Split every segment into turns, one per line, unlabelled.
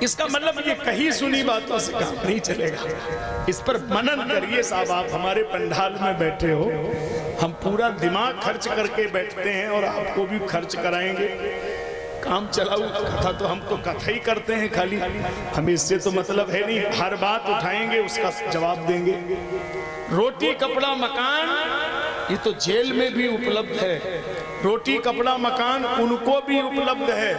इसका मतलब ये कहीं सुनी बातों से काम नहीं चलेगा। इस पर मनन करिए साहब। आप हमारे पंडाल में बैठे हो, हम पूरा दिमाग खर्च करके बैठते हैं और आपको भी खर्च कराएंगे। काम चलाऊ कथा तो हम तो कथा ही करते हैं खाली, हमें इससे तो मतलब है नहीं। हर बात उठाएंगे, उसका जवाब देंगे। रोटी कपड़ा मकान ये तो जेल में भी उपलब्ध है। रोटी कपड़ा मकान उनको भी उपलब्ध है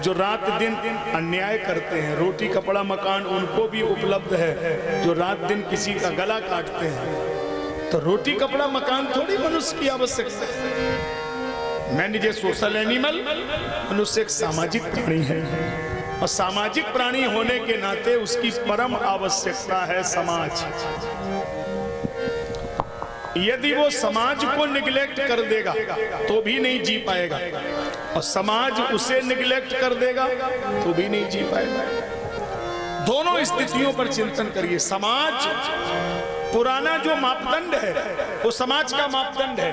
जो रात दिन अन्याय करते हैं। रोटी कपड़ा मकान उनको भी उपलब्ध है जो रात दिन किसी का गला काटते हैं। तो रोटी कपड़ा मकान थोड़ी मनुष्य की आवश्यकता है। मैंने जो सोशल एनिमल, मनुष्य एक सामाजिक प्राणी है और सामाजिक प्राणी होने के नाते उसकी परम आवश्यकता है समाज। यदि वो समाज को निगलेक्ट कर देगा तो भी नहीं जी पाएगा और समाज उसे निगलेक्ट कर देगा तो भी नहीं जी पाएगा। दोनों स्थितियों पर चिंतन करिए। समाज पुराना जो मापदंड है वो समाज का मापदंड है।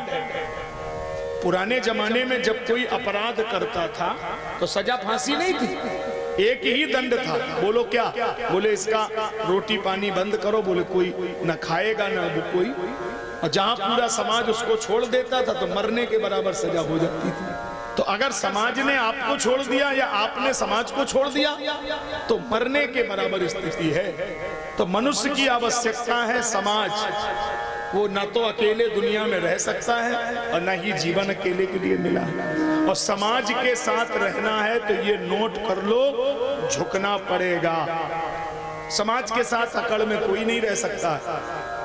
पुराने जमाने में जब कोई अपराध करता था तो सजा फांसी नहीं थी, एक ही दंड था। बोलो क्या? बोले इसका रोटी पानी बंद करो, बोले कोई न खाएगा ना वो कोई। और जहां पूरा समाज उसको छोड़ देता था तो मरने के बराबर सजा हो जाती थी। तो अगर समाज ने आपको छोड़ दिया या आपने समाज को छोड़ दिया तो मरने के बराबर स्थिति है। तो मनुष्य की आवश्यकता है समाज। वो ना तो अकेले दुनिया में रह सकता है और ना ही जीवन अकेले के लिए मिला है। और समाज के साथ रहना है तो ये नोट कर लो, झुकना पड़ेगा। समाज के साथ अकड़ में कोई नहीं रह सकता।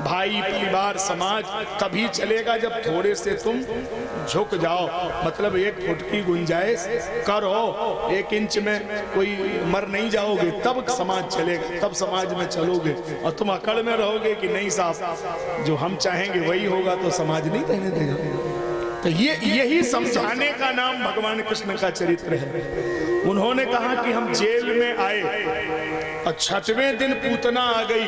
भाई, परिवार, समाज तभी चलेगा जब थोड़े से तुम झुक जाओ। मतलब 1 फुट की गुंजाइश करो, 1 इंच में कोई मर नहीं जाओगे, तब समाज चलेगा, तब समाज में चलोगे। और तुम अकड़ में रहोगे कि नहीं साहब जो हम चाहेंगे वही होगा, तो समाज नहीं रहने देगा। तो यही समझाने का नाम भगवान कृष्ण का चरित्र है। उन्होंने कहा कि हम जेल में आए और 6वें दिन पूतना आ गई।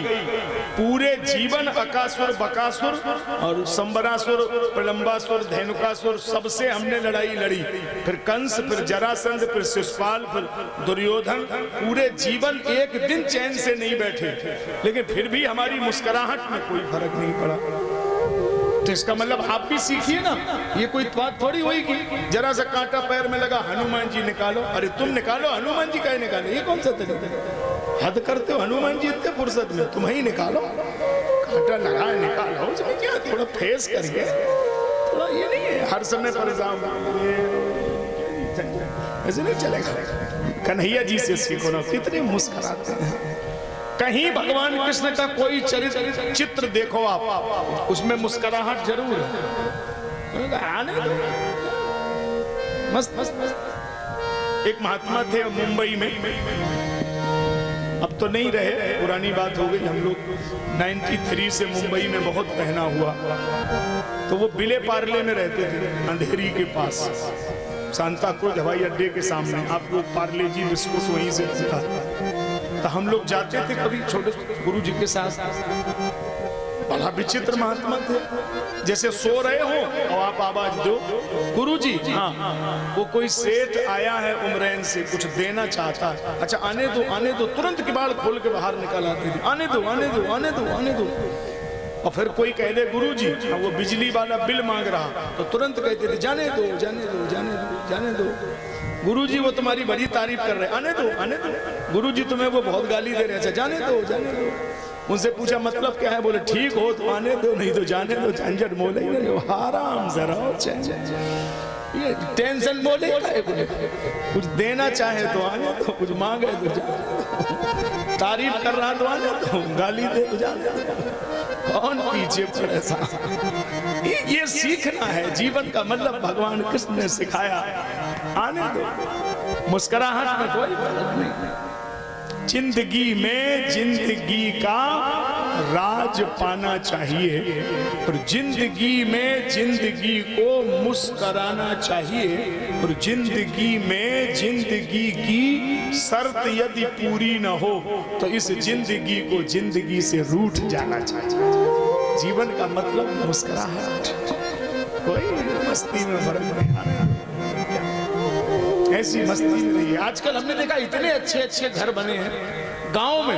पूरे जीवन अकासुर, बकासुर और संबरासुर, प्रलंबासुर, धेनुकासुर सबसे हमने लड़ाई लड़ी। फिर कंस, फिर जरासंध, फिर शिशुपाल, फिर दुर्योधन। पूरे जीवन एक दिन चैन से नहीं बैठे, लेकिन फिर भी हमारी मुस्कुराहट में कोई फर्क नहीं पड़ा। तो इसका मतलब आप भी सीखिए ना। ये कोई बात थोड़ी होगी जरा सा कांटा पैर में लगा हनुमान जी निकालो। अरे तुम निकालो, हनुमान जी का निकालो, ये कौन सा तरीका? हद करते हो। हनुमान जी इतने फुर्सत में, तुम ही निकालो। कांटा लगा निकालो, उसमें क्या? थोड़ा फेस करिए, थोड़ा ये नहीं है हर समय परेशान, ऐसे नहीं चलेगा। कन्हैया जी से सीखो ना, कितने मुस्कुराते हैं। कहीं भगवान कृष्ण का कोई चित्र देखो आप, उसमें मुस्कुराहट जरूर है। आने दो, मस्त मस्त। एक महात्मा थे मुंबई में, अब तो नहीं रहे, पुरानी बात हो गई। हम लोग 93 से मुंबई में बहुत रहना हुआ। तो वो बिले पार्ले में रहते थे, अंधेरी के पास, सांता क्रूज हवाई अड्डे के सामने। आपको पार्ले जी बिस्कुट वहीं से मिलता। तो हम लोग जाते थे कभी छोटे गुरु जी के साथ। बड़ा विचित्र महात्मा थे, जैसे सो रहे हो और आप आवाज दो, गुरु जी। हाँ, वो कोई सेठ आया है उमरैन से, कुछ देना चाहता है। अच्छा आने दो, आने दो। तुरंत किवाड़ खोल के बाहर निकल आते थे, आने दो, आने दो, आने दो, आने दो। और फिर कोई कह दे गुरु जी, वो बिजली वाला बिल मांग रहा, तो तुरंत कहते थे जाने दो, जाने दो, जाने दो, जाने दो। गुरुजी वो तुम्हारी बड़ी तारीफ कर रहे, आने दो, आने दो। गुरुजी तुम्हें वो बहुत गाली दे रहे, अच्छा जाने दो, जाने दो। उनसे पूछा मतलब क्या है? बोले ठीक हो तो आने दो, नहीं तो जाने दो। झंझट मोले ही नहीं लो, आराम जरा, ये टेंशन मोले का है। बोले कुछ देना चाहे तो आने दो, कुछ मांगे तो जाने दो, तारीफ कर रहा तो आने दो, गाली दे तो जाने दो। कौन पीछे पड़े साहब? ये सीखना है जीवन का मतलब। भगवान कृष्ण ने सिखाया, आने दो, मुस्कुराहट में कोई फर्क नहीं। जिंदगी में जिंदगी का राज पाना चाहिए और जिंदगी में जिंदगी को मुस्कुराना चाहिए। और जिंदगी में जिंदगी की शर्त यदि पूरी न हो तो इस जिंदगी को जिंदगी से रूठ जाना चाहिए। जीवन का मतलब मुस्कुराहट, कोई मस्ती में फर्क नहीं आना। ऐसी मस्ती में रहिए। आजकल हमने देखा इतने अच्छे अच्छे घर बने हैं गांव में,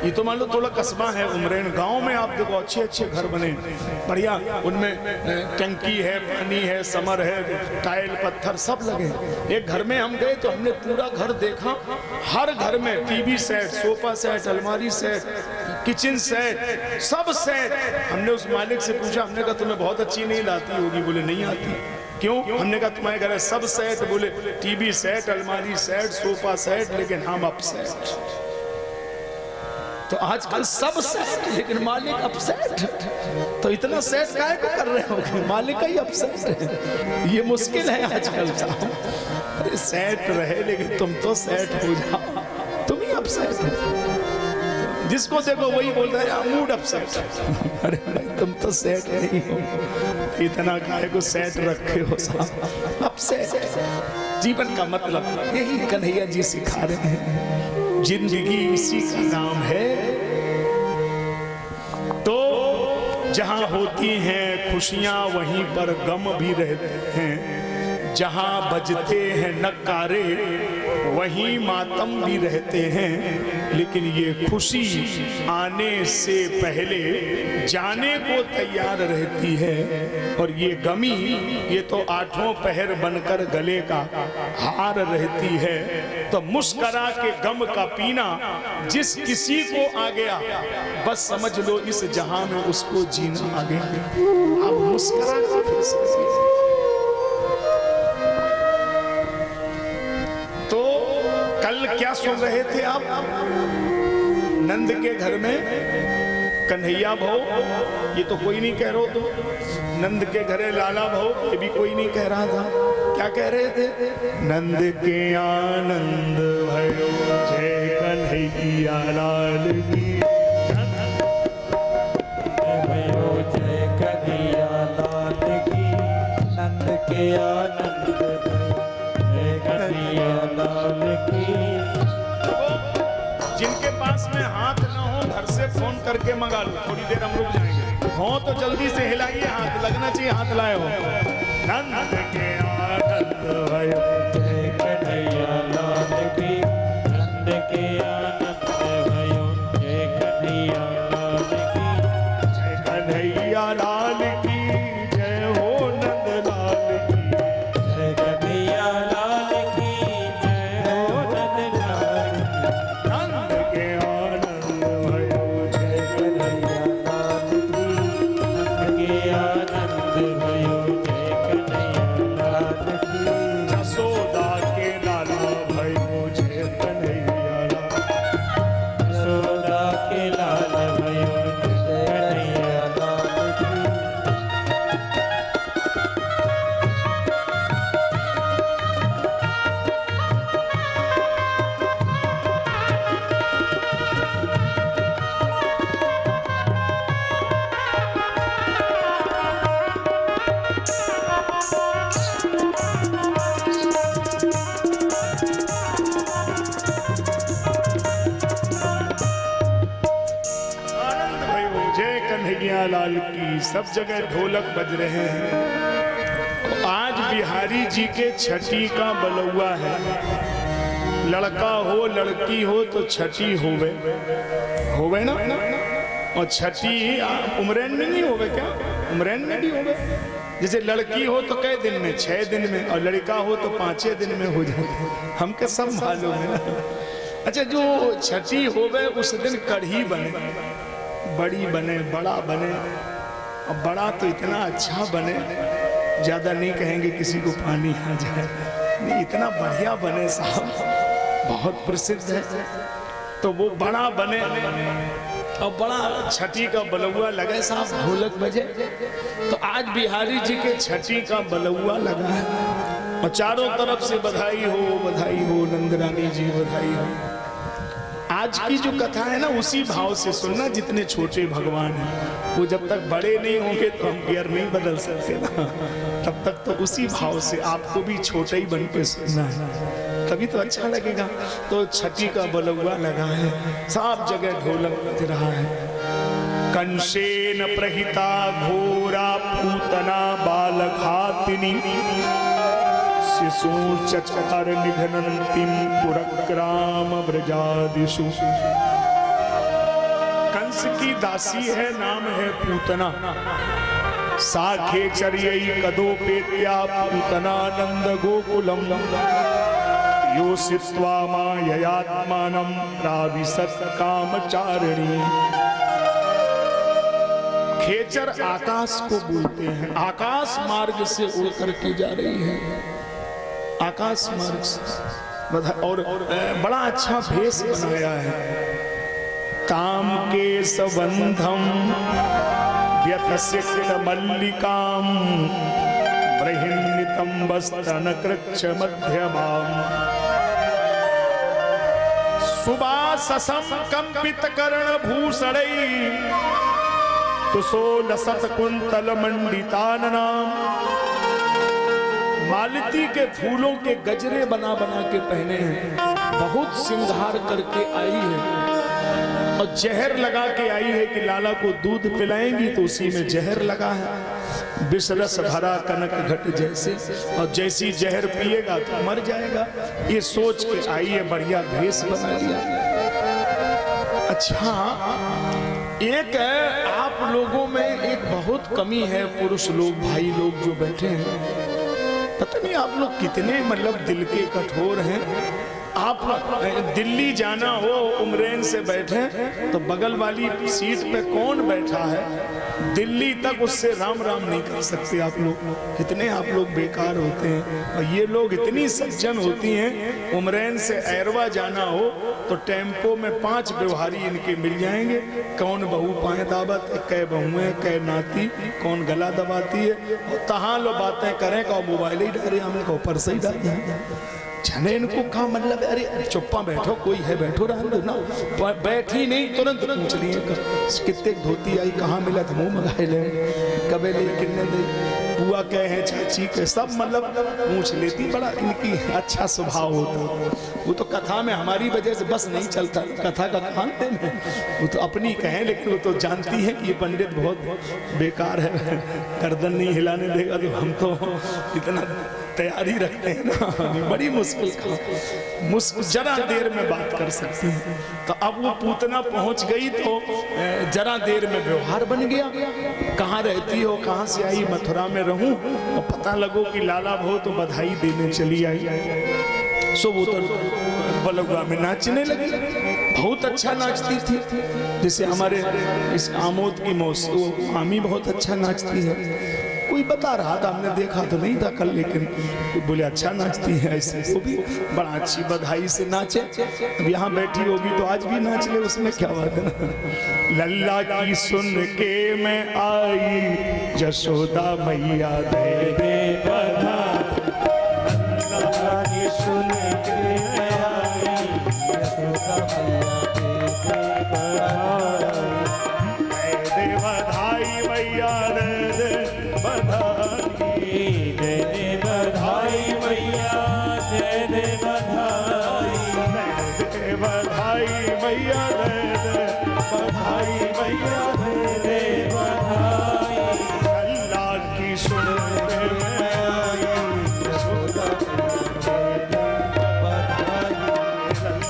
ये तो मान लो थोड़ा कस्बा है उमरेन, गांव में आप देखो अच्छे अच्छे घर बने बढ़िया, उनमें टंकी है, पानी है, समर है, टाइल पत्थर सब लगे। एक घर में हम गए तो हमने पूरा घर देखा, हर घर में टीवी सेट, सोफा सेट, अलमारी सेट, किचन सेट, सब सेट। हमने उस मालिक से पूछा, हमने कहा तुम्हें बहुत अच्छी नहीं लाती होगी? बोले नहीं आती। क्यों? हमने कहा तुम्हारे घर है सब सेट? बोले टीवी सेट, अलमारी सेट, सोफा सेट, लेकिन हम अपसेट। तो आजकल सब सेट लेकिन मालिक अपसेट। तो इतना सेट काहे को कर रहे हो? मालिक का ही अपसेट है, ये मुश्किल है आजकल साहब। अरे सेट रहे लेकिन तुम तो सेट हो जाओ, तुम ही अपसेट हो। जिसको देखो वही बोलता है मूड अपसेट। अरे भाई तुम तो सेट नहीं हो, इतना काहे को सेट रखे हो साहब, अपसेट। जीवन का मतलब यही कन्हैया जी सिखा रहे हैं, जिंदगी इसी का नाम है। तो जहां होती हैं खुशियां वहीं पर गम भी रहते हैं, जहां बजते हैं नगारे वहीं मातम भी रहते हैं। लेकिन ये खुशी आने से पहले जाने को तैयार रहती है, और ये गमी ये तो आठों पहर बनकर गले का हार रहती है। तो मुस्करा के गम का पीना जिस किसी को आ गया, बस समझ लो इस जहां में उसको जीना आ गया। अब मुस्करा के फिर से कल क्या सुन रहे थे आप? नंद के घर में कन्हैया भाव, ये तो कोई नहीं कह रहा हो। तो नंद के घरे लाला भाव, ये भी कोई नहीं कह रहा था। क्या कह रहे थे? नंद के आनंद भयो जय कन्हैया लाल की, भयो जय कन्हैया लाल की, नंद के आनंद जिनके पास में हाथ ना हो घर से फोन करके मंगा लो, थोड़ी देर हम रुक जाएंगे। हो तो जल्दी से हिलाइए, हाथ लगना चाहिए, हाथ लाए हो। नंद के आनंद भयो जय कन्हैया लाल की, नंद के आनंद भयो जय कन्हैया लाल की, जय कन्हैया लाल की, जय हो नंद लाल की, जय कन्हैया लाल की, जय हो नंद लाल की। नंद के आनंद भयो जय कन्हैया लाल की, नंद के आनंद भयो जय कन्हैया लाल की, यशोदा के लाला भयो जय कन्हैया लाल, यशोदा के लाला भयो जय कन्हैया लाल की। कन्हैया लाल की सब जगह ढोलक बज रहे हैं। आज बिहारी जी के छठी का बलौआ है। लड़का हो लड़की हो तो छठी होवे, होवे ना। और छठी उमरैन में नहीं होवे क्या? उमरैन में भी होवे। जैसे लड़की हो तो कई दिन में, 6 दिन में, और लड़का हो तो 5 दिन में हो जाए। हमके सब मालूम है ना। अच्छा, जो छठी होवे उस दिन कढ़ी बने, बड़ी बने, बड़ा बने। और बड़ा तो इतना अच्छा बने, ज़्यादा नहीं कहेंगे किसी को पानी आ जाए, नहीं इतना बढ़िया बने साहब, बहुत प्रसिद्ध है। तो वो बड़ा बने और बड़ा छठी का बलौआ लगे साहब, ढोलक बजे। तो आज बिहारी जी के छठी का बलौआ लगा है और चारों तरफ से बधाई हो नंदरानी जी, बधाई हो। आज की जो कथा है ना उसी भाव से सुनना, जितने छोटे भगवान हैं वो जब तक बड़े नहीं होंगे तो हम गियर नहीं बदल सकते ना, तब तक तो उसी भाव से आपको भी छोटे ही बन के सुनना है, तभी तो अच्छा लगेगा। तो छठी का बलौआ लगा है, सब जगह ढोलक बज रहा है। कंसेन प्रहिता घोरा पूतना बालघातिनी, शिशु चचार निघनन्तिम पुरग्राम व्रजादिषु। कंस की दासी है, नाम है पूतना। साखे चर्यै कदोपेत्या पूतनानंद गोकुलम। योषित्वा माययात्मानं प्राविशत् कामचारिणी। खेचर आकाश को बोलते हैं, आकाश मार्ग से उड़ करके जा रही है, आकाश मार्ग से। और बड़ा अच्छा भेष बनाया है। ताम के सबंधम व्यथसिक्त मल्लिकाम बृहिन्नितंबस्तनकृच्छ मध्यमाम। सुबाससं कंपित कर्ण भूषणै तुसोलसत कुंतल मंडिताननाम। मालती के फूलों के गजरे बना बना के पहने हैं, बहुत श्रृंगार करके आई है और जहर लगा के आई है कि लाला को दूध पिलाएंगी तो उसी में जहर लगा है, विषरस भरा कनक घट जैसे, और जैसी जहर पिएगा तो मर जाएगा। ये सोच के आई है, बढ़िया भेष बना लिया। अच्छा, एक आप लोगों में एक बहुत कमी है, पुरुष लोग, भाई लोग जो बैठे हैं, पता नहीं आप लोग कितने मतलब दिल के कठोर हैं। आप दिल्ली जाना हो, उमरेन से बैठे तो बगल वाली सीट पे कौन बैठा है, दिल्ली तक उससे राम राम नहीं कर सकते आप लोग। कितने आप लोग बेकार होते हैं। और ये लोग इतनी सज्जन होती हैं, उमरेन से ऐरवा जाना हो तो टेम्पो में 5 व्यवहारी इनके मिल जाएंगे। कौन बहू पाए दावत, कै बहुएं, कै नाती, कौन गला दबाती है, और तहाँ लो बातें करें का मोबाइल ही डाले, हमें का ऊपर से ही डाले जाने इनको कहा मतलब। अरे चुप्पा बैठो, कोई है बैठो, रहने ना। बैठी नहीं, तुरंत पूछ लिए कितने धोती आई, कहाँ मिला था, मुँह मंगाए ले, कबे ले, कितने दे, बुआ कहे हैं, चाची के, सब मतलब पूछ लेती। बड़ा इनकी अच्छा स्वभाव होता। वो तो कथा में हमारी वजह से बस नहीं चलता, कथा का खानते में वो तो अपनी कहें, लेकिन वो तो जानती है कि ये पंडित बहुत बेकार है, गर्दन नहीं हिलाने देगा, तो हम तो इतना तैयारी रखते हैं ना, बड़ी मुश्किल जरा देर में बात कर सकते हैं। तो अब वो पूतना पहुंच गई तो जरा देर में व्यवहार बन गया। कहाँ रहती हो, कहाँ से आई, मथुरा में रहूं, और पता लगो कि लाला भो तो बधाई देने चली आई। सो वो तो बलुआ में नाचने लगी, बहुत अच्छा नाचती थी। जैसे हमारे इस आमोद की मौसी मामी बहुत अच्छा नाचती है। कोई बता रहा था, हमने देखा तो नहीं था कल, लेकिन बोले अच्छा नाचती है। ऐसे वो भी बड़ा अच्छी बधाई से नाचे। अब यहाँ बैठी होगी तो आज भी नाच ले, उसमें क्या बात है ना। लल्ला की सुन के मैं आई, यशोदा मैया दे दे बधाई। लल्ला की सुन के मैं आई, यशोदा मैया दे दे बधाई। मैया दे दे बधाई, दे दे बधाई मैया, दे दे बधाई, दे दे बधाई मैया, दे दे बधाई मैया, दे दे बधाई। अल्लाह की सुन के मैं आई, यशोदा दे दे बधाई।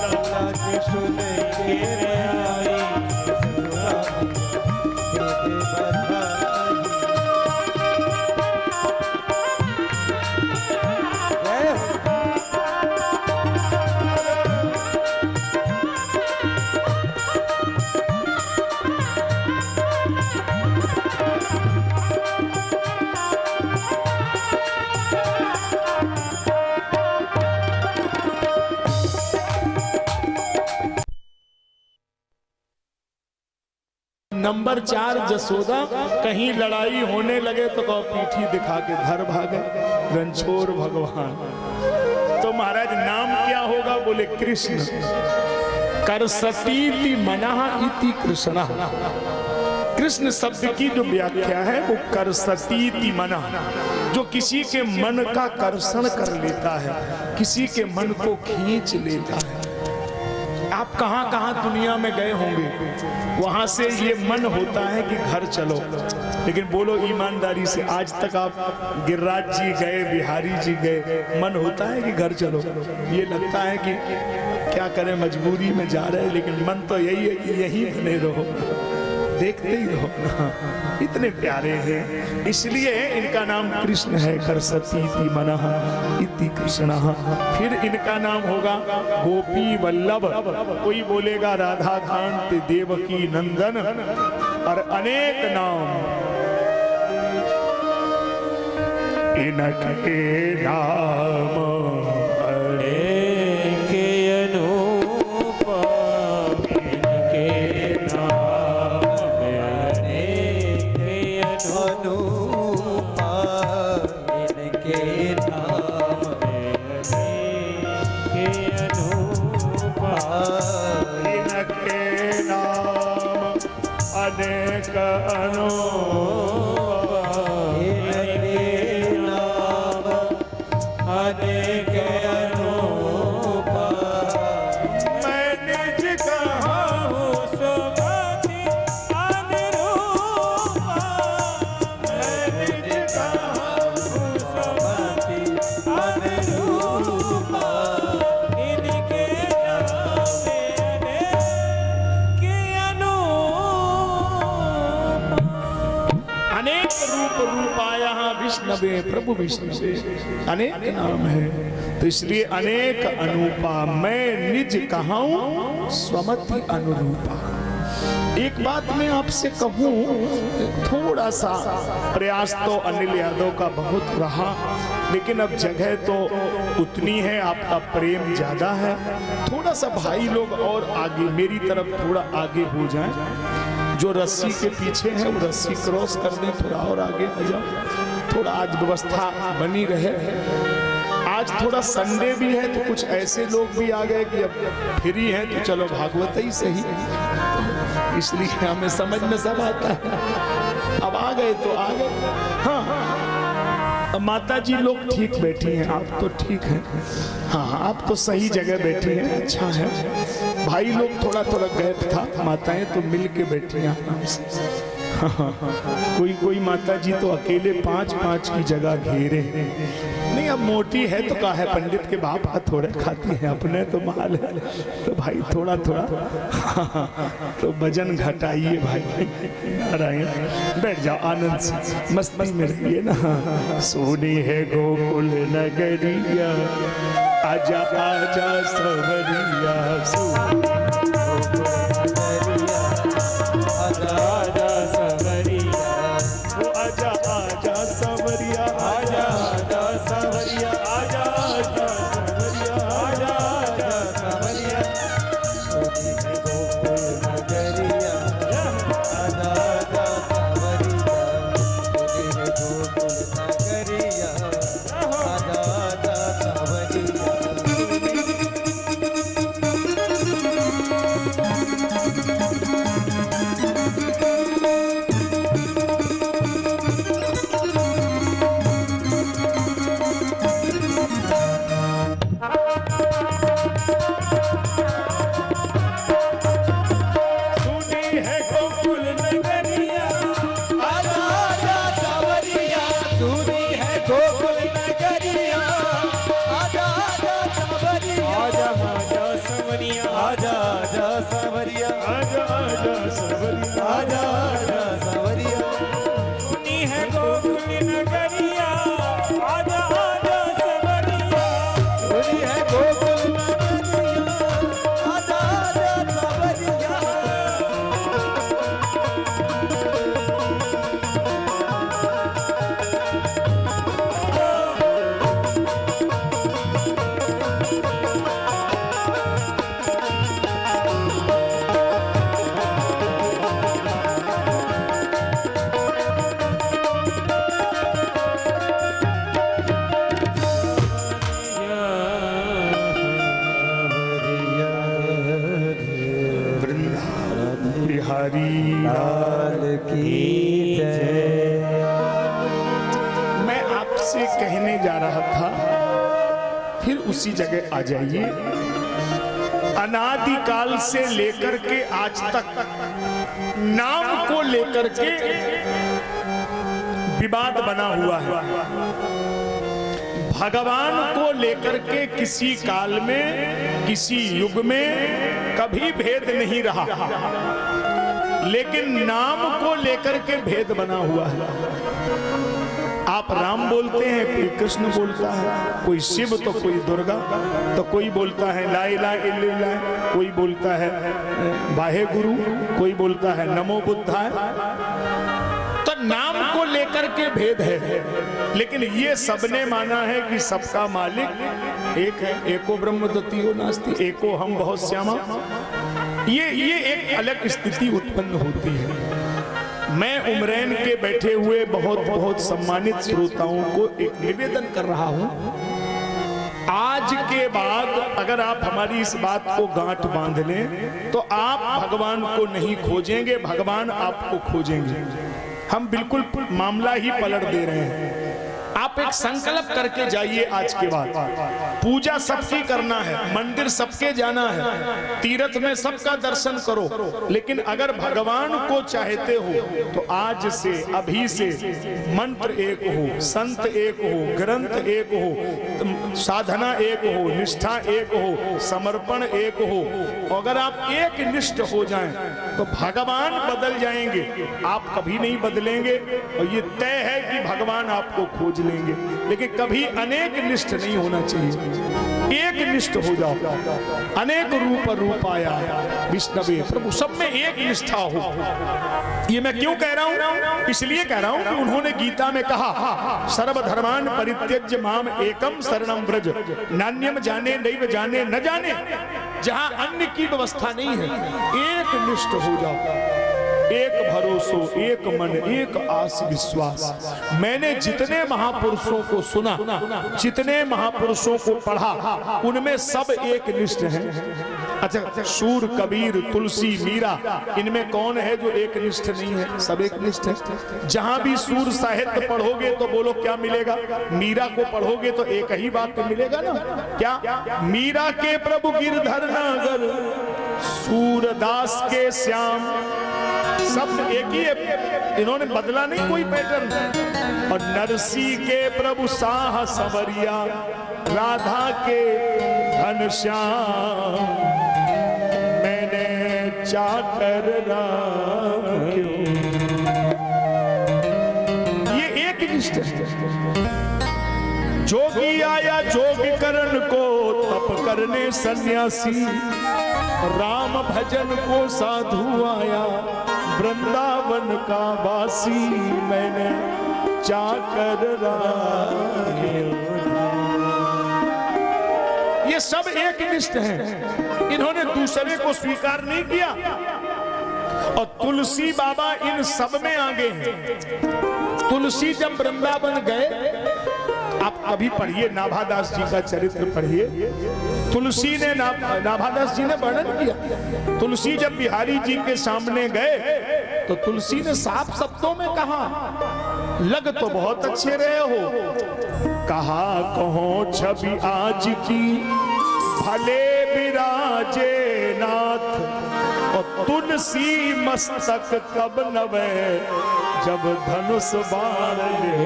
अल्लाह की सुन के मैं आई, यशोदा दे दे बधाई। नंबर 4 जसोदा, कहीं लड़ाई होने लगे तो कहो पीठी दिखा के घर भागे, रणछोड़ भगवान। तो महाराज नाम क्या होगा, बोले कृष्ण। करसतीति मनः इति कृष्ण। कृष्ण शब्द की जो व्याख्या है वो करसतीति मनः, जो किसी के मन का कर्षण कर लेता है, किसी के मन को खींच लेता है। आप कहां कहां दुनिया में गए होंगे, वहां से ये मन होता है कि घर चलो, लेकिन बोलो ईमानदारी से, आज तक आप गिरिराज जी गए, बिहारी जी गए, मन होता है कि घर चलो? ये लगता है कि क्या करें, मजबूरी में जा रहे हैं, लेकिन मन तो यही है कि यही बने रहो, देखते ही रहो ना। इतने प्यारे हैं, इसलिए इनका नाम कृष्ण है। करसती मनः इति कृष्णः। फिर इनका नाम होगा गोपी वल्लभ, कोई बोलेगा राधा कांत, देवकी नंदन, और अनेक नाम इनके नाम प्रभु विष्णु से अनेक नाम है, तो इसलिए अनेक अनुपा, मैं निज कहाऊं स्वमति अनुरूपा। एक बात मैं आपसे कहूं, थोड़ा सा प्रयास तो अनिल यादव का बहुत रहा, लेकिन अब जगह तो उतनी है, आपका प्रेम ज्यादा है, थोड़ा सा भाई लोग और आगे मेरी तरफ थोड़ा आगे हो जाएं। जो रस्सी के पीछे है वो रस्सी क्रॉस कर दें, थोड़ा और आगे आ जाओ, थोड़ा आज व्यवस्था बनी रहे। आज थोड़ा संडे भी है, तो कुछ ऐसे लोग भी आ गए कि अब फ्री हैं तो चलो भागवत ही सही, इसलिए हमें समझ में सब आता है। अब आ गए तो आ गए। हाँ, माता जी लोग ठीक बैठी हैं, आप तो ठीक हैं। हाँ, आप तो सही जगह बैठी हैं, अच्छा है। भाई लोग थोड़ा थोड़ा गैप था, माताएं तो मिल के बैठी हैं आराम से। कोई कोई माता जी तो अकेले 5-5 की जगह घेरे। नहीं, अब मोटी है तो कहा है, पंडित के बाप हाथ थोड़े खाती है, अपने तो माल है, तो भाई थोड़ा थोड़ा तो वजन घटाइए भाई। नारायण, बैठ जाओ आनंद से, मस्ती में रहिए ना। सोनी है गोकुल नगरिया, आजा आजा सवरिया, उसी जगह आ जाइए। अनादिकाल से लेकर के आज तक नाम को लेकर के विवाद बना हुआ है। भगवान को लेकर के किसी काल में, किसी युग में कभी भेद नहीं रहा, लेकिन नाम को लेकर के भेद बना हुआ है। आप राम बोलते हैं, कोई कृष्ण बोलता है, कोई शिव तो कोई दुर्गा, तो कोई बोलता है ला इलाहा इल्लल्लाह, कोई बोलता है वाहे गुरु, कोई बोलता है नमो बुद्धाय। तो नाम को लेकर के भेद है, लेकिन ये सबने माना है कि सबका मालिक एक है। एको ब्रह्म द्वितीयो नास्ति, एको हम बहुत श्यामा। ये एक अलग स्थिति उत्पन्न होती है। मैं उमरैन के बैठे हुए बहुत बहुत सम्मानित श्रोताओं को एक निवेदन कर रहा हूं, आज के बाद अगर आप हमारी इस बात को गांठ बांध लें तो आप भगवान को नहीं खोजेंगे, भगवान आपको खोजेंगे। हम बिल्कुल मामला ही पलट दे रहे हैं। आप एक संकल्प करके जाइए आज के बाद। पूजा सबकी करना है, मंदिर सबके जाना है, तीर्थ में सबका दर्शन करो, लेकिन अगर भगवान को चाहते हो तो आज से, अभी से मंत्र एक हो, संत एक हो, ग्रंथ एक हो, साधना एक हो, निष्ठा एक हो, समर्पण एक हो। अगर आप एक निष्ठ हो जाएं तो भगवान बदल जाएंगे, आप कभी नहीं बदलेंगे। और ये तय है कि भगवान आपको खोज लेंगे, लेकिन कभी अनेक निष्ठ नहीं होना चाहिए। एक निष्ठ हो जाओ। अनेक रूप आया विष्णवे प्रभु, सब में एक निष्ठा हो। ये मैं क्यों कह रहा हूं? इसलिए कह रहा हूं कि उन्होंने गीता में कहा सर्वधर्मान परित्यज्य माम एकम शरणम व्रज, नान्यम जाने नैव जाने न जाने। जहां अन्य की व्यवस्था नहीं है, एक निष्ठ हो जाओ। एक भरोसो, एक मन, एक आस विश्वास। मैंने जितने महापुरुषों को सुना, जितने महापुरुषों को पढ़ा, उनमें सब एक निष्ठ हैं। अच्छा, सूर, कबीर, तुलसी, मीरा, इनमें कौन है जो एक निष्ठ नहीं है? सब एक निष्ठ है। जहां भी सूर साहित्य पढ़ोगे तो बोलो क्या मिलेगा? मीरा को पढ़ोगे तो एक ही बात मिलेगा ना, क्या? मीरा के प्रभु गिरधर नागर, सूरदास के श्याम, सब एक ही है, इन्होंने बदला नहीं कोई पैटर्न। और नरसी के प्रभु साह संवरिया, राधा के घनश्याम, मैंने चाकर राख्यो। ये एक निष्ठ है। जोगी आया जोग करण को, तप करने सन्यासी, राम भजन को साधु आया, वृंदावन का वासी, मैंने चाकर राख्यो। ये सब एक निष्ठ हैं, इन्होंने दूसरे को स्वीकार नहीं किया। और तुलसी बाबा इन सब में आगे हैं। तुलसी जब वृंदावन गए, आप कभी पढ़िए नाभादास जी का चरित्र पढ़िए। तुलसी ने नाभादास जी ने वर्णन किया, तुलसी जब बिहारी जी के सामने गए तो तुलसी ने साफ शब्दों में कहा, लग तो बहुत अच्छे रहे हो, कहा कहो छवि आज की भले विराजे नाथ, और तुलसी मस्तक कब नवे, जब धनुष बाण ले।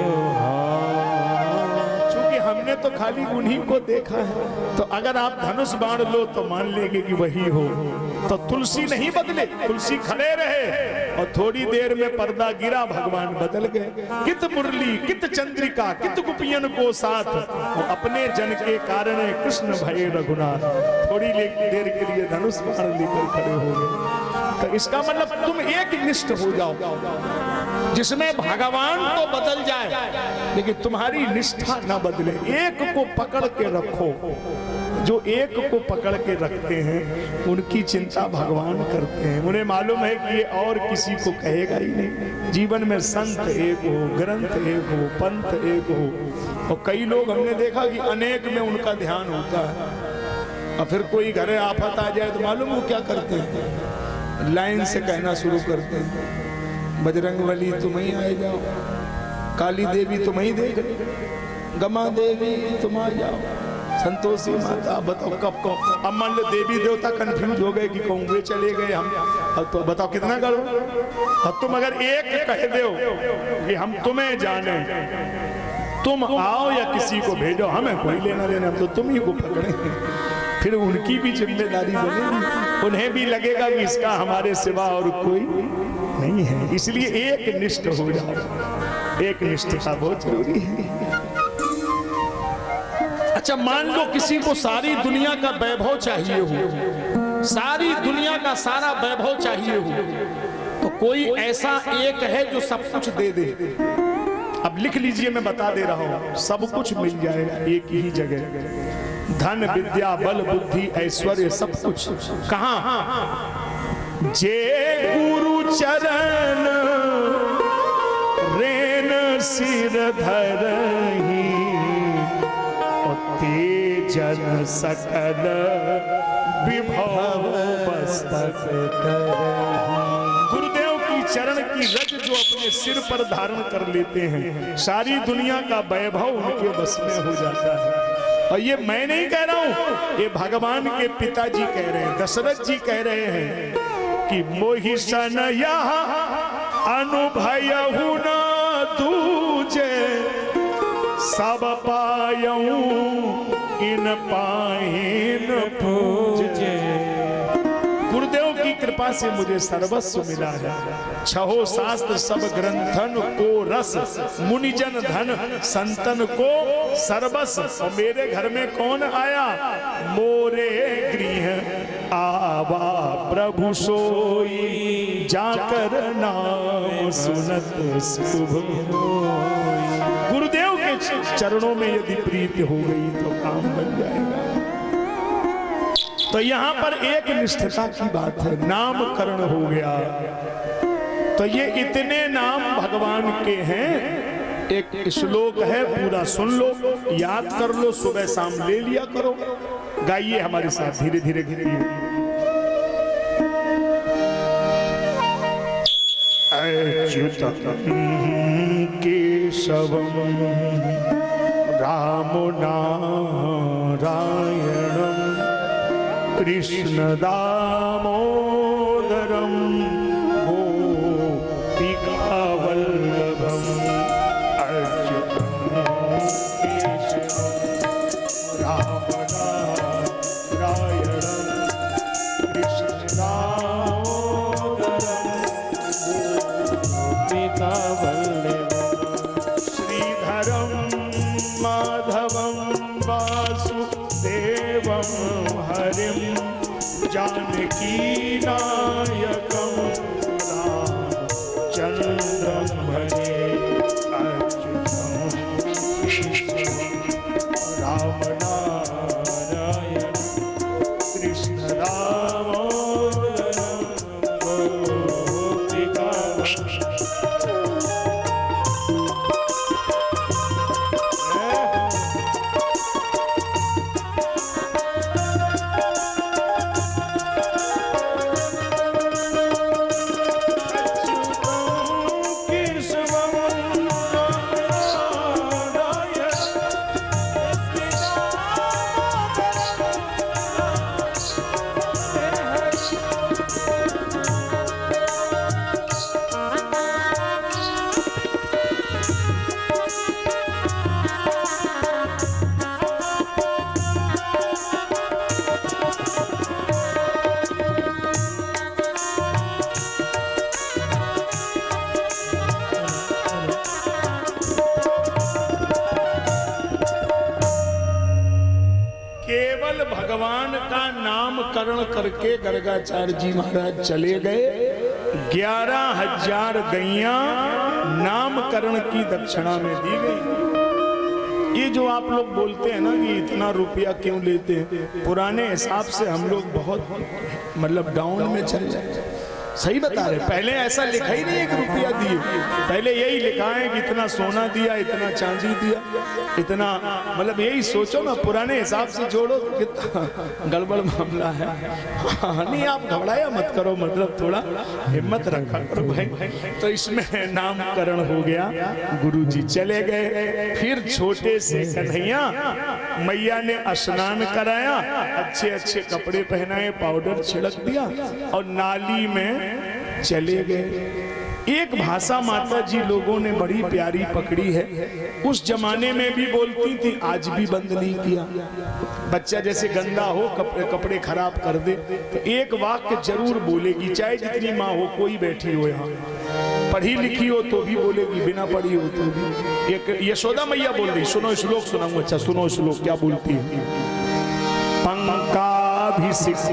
हमने तो खाली उन्हीं को देखा है, तो अगर आप धनुष बाण लो तो मान लेंगे कि वही हो। तो तुलसी नहीं बदले, तुलसी खड़े रहे, और थोड़ी देर में पर्दा गिरा, भगवान बदल गए। कित मुरली कित चंद्रिका कित कुपियन को साथ, अपने जन के कारण कृष्ण भये रघुनाथ। थोड़ी देर के लिए धनुष बाण लेकर खड़े हो गए। तो इसका मतलब तुम एक निष्ठ हो जाओ, जिसमें भगवान तो बदल जाए लेकिन तुम्हारी निष्ठा ना बदले। एक को पकड़ के रखो, जो एक को पकड़ के रखते हैं उनकी चिंता भगवान करते हैं। उन्हें मालूम है कि ये और किसी को कहेगा ही नहीं। जीवन में संत एक हो, ग्रंथ एक हो, पंथ एक हो। और कई लोग हमने देखा कि अनेक में उनका ध्यान होता है, और फिर कोई घरे आफत आ जाए तो मालूम वो क्या करते हैं, लाइन से कहना शुरू करते हैं, बजरंगबली तुम ही आए जाओ, काली देवी तुम ही देख, गमा देवी तुम आ जाओ, संतोषी माता बताओ कब को, अब मान लो देवी देवता कंफ्यूज हो गए कि कहूँ वे चले गए हम, अब तो बताओ कितना गड़बड़। अब तुम अगर एक कह दो कि हम तुम्हें जाने, तुम आओ या किसी को भेजो, हमें कोई लेना देना, हम तो तुम ही को पकड़े, फिर उनकी भी जिम्मेदारी बनेगी, उन्हें भी लगेगा कि इसका हमारे सिवा और कोई नहीं है। इसलिए एक निष्ठ हो जाओ, एक निष्ठता बहुत जरूरी है। अच्छा मान लो किसी को सारी दुनिया का वैभव चाहिए हो, सारी दुनिया का सारा वैभव चाहिए हो, तो कोई ऐसा एक है जो सब कुछ दे दे। अब लिख लीजिए, मैं बता दे रहा हूं, सब कुछ मिल जाएगा एक ही जगह, धन विद्या बल बुद्धि ऐश्वर्य सब कुछ। कहां? जे गुरु चरण रेन सिर धरहि, तेजन सकल विभव मस्तक करहि। गुरुदेव की चरण की रज जो अपने सिर पर धारण कर लेते हैं, सारी दुनिया का वैभव उनके बस में हो जाता है। और ये मैं नहीं कह रहा हूं, ये भगवान के पिताजी कह रहे हैं, दशरथ जी कह रहे हैं कि मोहि सन यहाँ अनुभयहु न दूजे, सब पायऊं इन पाइन पूजे। गुरुदेव की कृपा से मुझे सर्वस्व मिला है, छहो शास्त्र सब ग्रंथन को रस, मुनिजन धन संतन को सर्वस्व। और मेरे घर में कौन आया? मोरे गृह आवा प्रभु सोई, जाकर नाम सुनत शुभ होई। गुरुदेव के चरणों में यदि प्रीति हो गई तो काम बन जाएगा। तो यहां पर एक निष्ठता की बात है, नामकरण हो गया। तो ये इतने नाम भगवान के हैं। एक श्लोक है, पूरा सुन लो, याद कर लो, सुबह शाम ले लिया करो, गाइए हमारे साथ, धीरे धीरे गाइए। अच्युतम् केशवम् रामो नारायणम् कृष्ण दामोदरम् गोपिका वल्लभम्। अच्युतम् केशवम् रामो नारायणम् कृष्ण श्रीधरं माधवं वासुदेवं हरिं जानकी नायकं रामचन्द्रं भजे। अच्युतं रामनारायण कृष्ण दामोदरं गोपिका। भगवान का नामकरण करके गर्गाचार्य जी महाराज चले गए। 11,000 गैया नामकरण की दक्षिणा में दी गई। ये जो आप लोग बोलते हैं ना कि इतना रुपया क्यों लेते हैं, पुराने हिसाब से हम लोग बहुत मतलब डाउन में चल जाए। सही बता रहे, पहले ऐसा लिखा ही नहीं 1 रुपया दिए, पहले यही लिखा है कि इतना सोना दिया, इतना चांदी दिया, इतना, मतलब यही सोचो ना, पुराने हिसाब से जोड़ो तो कितना गड़बड़ मामला है। हाँ, नहीं आप घबराया मत करो, मतलब थोड़ा हिम्मत रखा करो भाई। तो इसमें नामकरण हो गया, गुरुजी चले गए। फिर छोटे से कन्हैया मैया ने स्नान कराया, अच्छे अच्छे कपड़े पहनाए, पाउडर छिड़क दिया और नाली में चले गए। एक भाषा माता जी लोगों ने बड़ी प्यारी पकड़ी है, उस जमाने में भी बोलती थी, आज भी बंद नहीं किया। बच्चा जैसे गंदा हो, कपड़े खराब कर दे तो एक वाक्य जरूर बोलेगी, चाहे जितनी माँ हो, कोई बैठी हो यहाँ, पढ़ी लिखी हो तो भी बोलेगी, बिना पढ़ी हो तो भी। एक यशोदा मैया बोल रही, सुनो श्लोक सुनाऊंगा। अच्छा सुनो श्लोक क्या बोलती है। पंकाभिषिक्त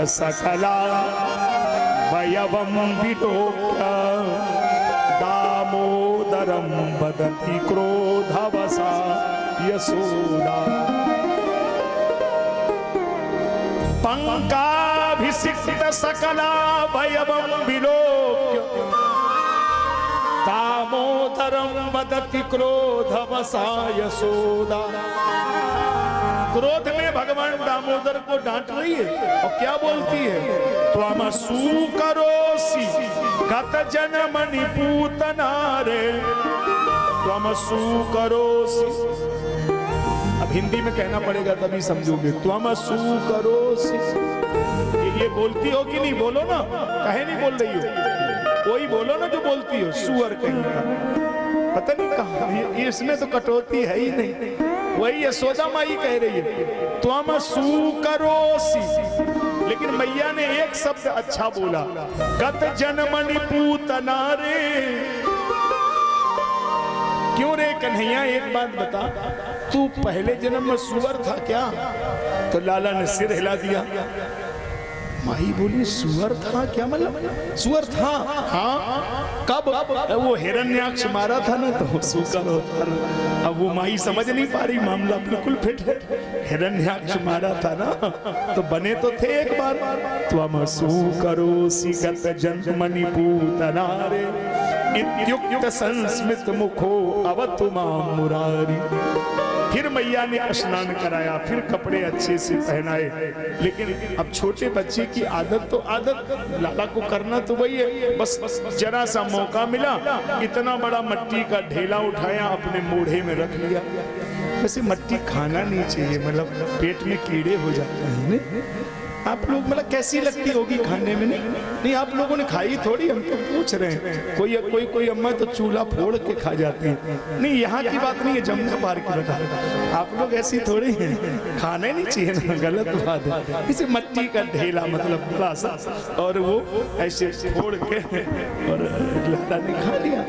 सकला वयवं विलोक्य दामोदरं वदति क्रोधवसा यशोदा। पंकाभिषिक्त सकला वयवं विलोक्य दामोदरं वदति क्रोधवसा यशोदा। क्रोध में भगवान दामोदर को डांट रही है और क्या बोलती है, त्वम सुकरोसि गत जनमनि पूतना रे, त्वम सुकरोसि। अब हिंदी में कहना पड़ेगा तभी समझोगे। त्वम सुकरोसि, ये बोलती हो कि नहीं, बोलो ना, कहे नहीं बोल रही हो, कोई बोलो ना जो बोलती हो, सुअर कहीं का, पता नहीं कहाँ, इसमें तो कटौती है ही नहीं। वही यशोदा माई कह रही है, त्वम सुकरोसि, लेकिन मैया ने एक शब्द अच्छा बोला, गत जनमनि पूतना रे। क्यों रे कन्हैया, एक बात बता, तू पहले जन्म में सुअर था क्या? तो लाला ने सिर हिला दिया। माई बोली सुअर था क्या, मतलब सुअर था? हाँ, कब? वो हिरण्याक्ष मारा था ना, तो सुकर होता। अब वो माई समझ नहीं पा रही, मामला बिल्कुल फिट है, हिरण्याक्ष मारा था ना, तो बने तो थे एक बार। त्वम सुकरोसि गत जन्मनि पूतना रे, इत्युक्त संस्मित मुखो अवतु मां मुरारी। फिर मैया ने स्नान कराया, फिर कपड़े अच्छे से पहनाए, लेकिन अब छोटे बच्चे की आदत तो आदत, लाला को करना तो वही है, बस जरा सा मौका मिला, इतना बड़ा मट्टी का ढेला उठाया, अपने मोढ़े में रख लिया। वैसे मट्टी खाना नहीं चाहिए, मतलब पेट में कीड़े हो जाते हैं। नहीं? आप लोग मतलब कैसी लगती होगी खाने में? नहीं आप लोगों ने खाई थोड़ी, हम तो पूछ रहे हैं। कोई अम्मा तो चूल्हा फोड़ के खा जाती है। नहीं, यहाँ की बात नहीं है, जमुना पार की बता। आप लोग ऐसी थोड़ी हैं, खाना नहीं चाहिए ना, गलत बात है। इसे मट्टी का ढेला मतलब बड़ा सा, और वो ऐसे फोड़ के और लाला ने खा लिया।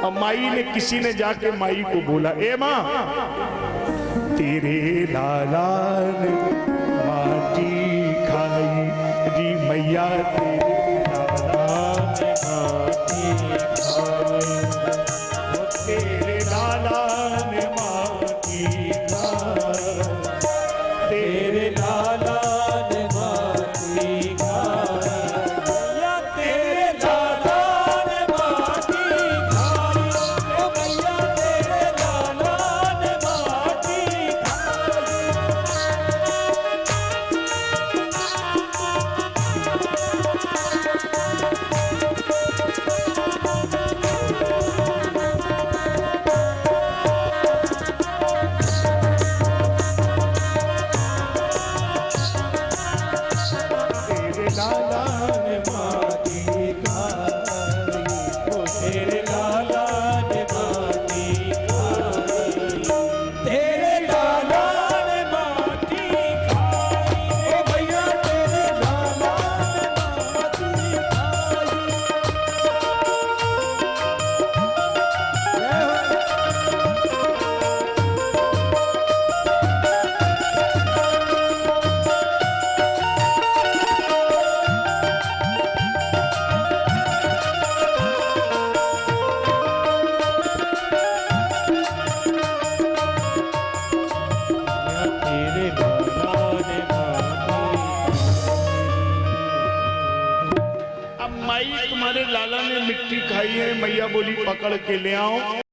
और माई ने, किसी ने जाके माई को बोला, ए माँ, तेरे लाला ने माटी खाई री मैया, तेरे लाला ने माटी खाई, तेरे लाला ने माटी खाई, तेरे लाला ने माटी खाई, या तेरे लाला ने माटी खाई, ओ मैया तेरे लाला ने माटी खाई। अब माई तुम्हारे लाला ने मिट्टी खाई है, मैया बोली पकड़ के ले आओ।